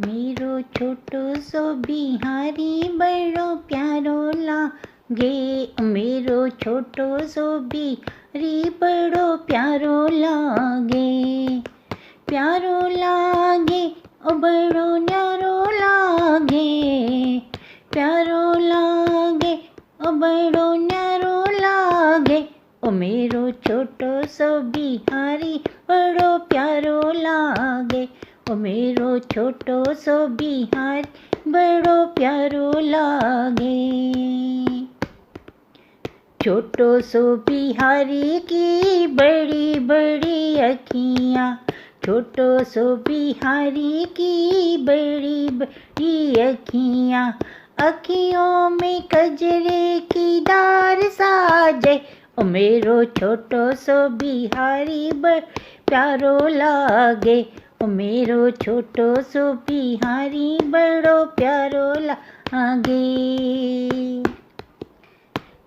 मेरो छोटो सो बिहारी बड़ो प्यारो लागे। मेरो छोटो सो बिहारी बड़ो प्यारो लागे। प्यारो लागे ओ बड़ो न्यारो लागे। प्यारो लागे ओ बड़ो न्यारो लागे। ओ मेरो छोटो सो बिहारी बड़ो प्यारो लागे। ओ मेरो छोटो सो बिहारी बड़ो प्यारो लागे। छोटो सो बिहारी की बड़ी बड़ी अखियाँ। छोटो सो बिहारी की बड़ी बड़ी अखियाँ। अखियों में कजरे की धार साजे। ओ मेरो छोटो सो बिहारी बड़ प्यारो लागे। ओ मेरो छोटो सो बिहारी बड़ो प्यारो लागे।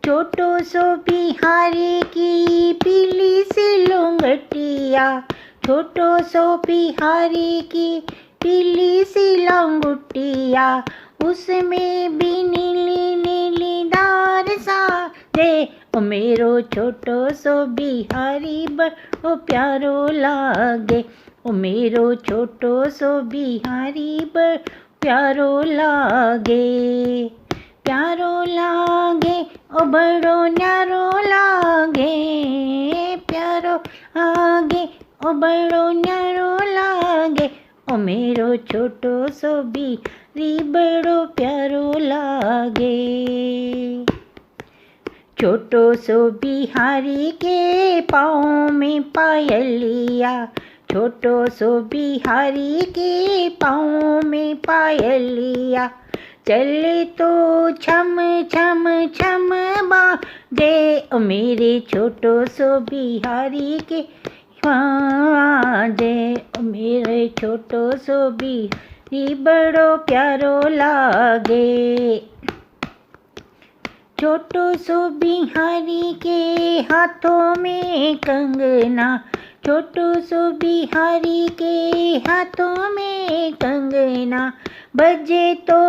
छोटो सो बिहारी की पीली सी लुंगटिया। छोटो सो बिहारी की पीली सी लंगुटिया। उसमें भी नीली नीली धार साजे। ओ मेरो छोटो सो बिहारी बड़ो प्यारो लागे। ओ मेरो छोटो सो बिहारी बड़ो प्यारो लागे। प्यारो लागे ओ बड़ो न्यारो लागे। प्यारो लागे ओ बड़ो न्यारो लागे। ओ मेरो छोटो सो बिहारी बड़ो प्यारो लागे। छोटो सो बिहारी के पाँव में पायलिया। छोटो सो बिहारी के पाँव में पायलिया। चले तो छम छम छम बाजे। ओ मेरे छोटो सो बिहारी के बाजे। ओ मेरे छोटो सो बिहारी बड़ो प्यारो लागे। छोटो सो बिहारी के हाथों में कंगना। छोटो सो बिहारी के हाथों में कंगना। बजे तो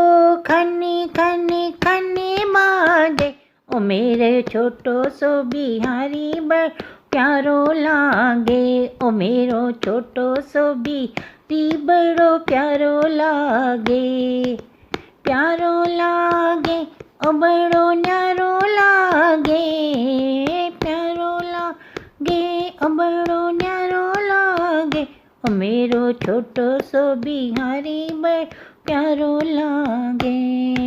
खन्नी खन्नी खन्नी बाजे। ओ मेरे छोटो सो बिहारी बड़ प्यारो लागे। ओ मेरो छोटो सो बिहारी बड़ो प्यारो लागे। प्यारो लागे ओ बड़ो न्यारो लागे। प्यारो लागे ओ बड़ो न्यारो लागे। ओ मेरो छोटो सो बिहारी बड़ प्यारो लागे।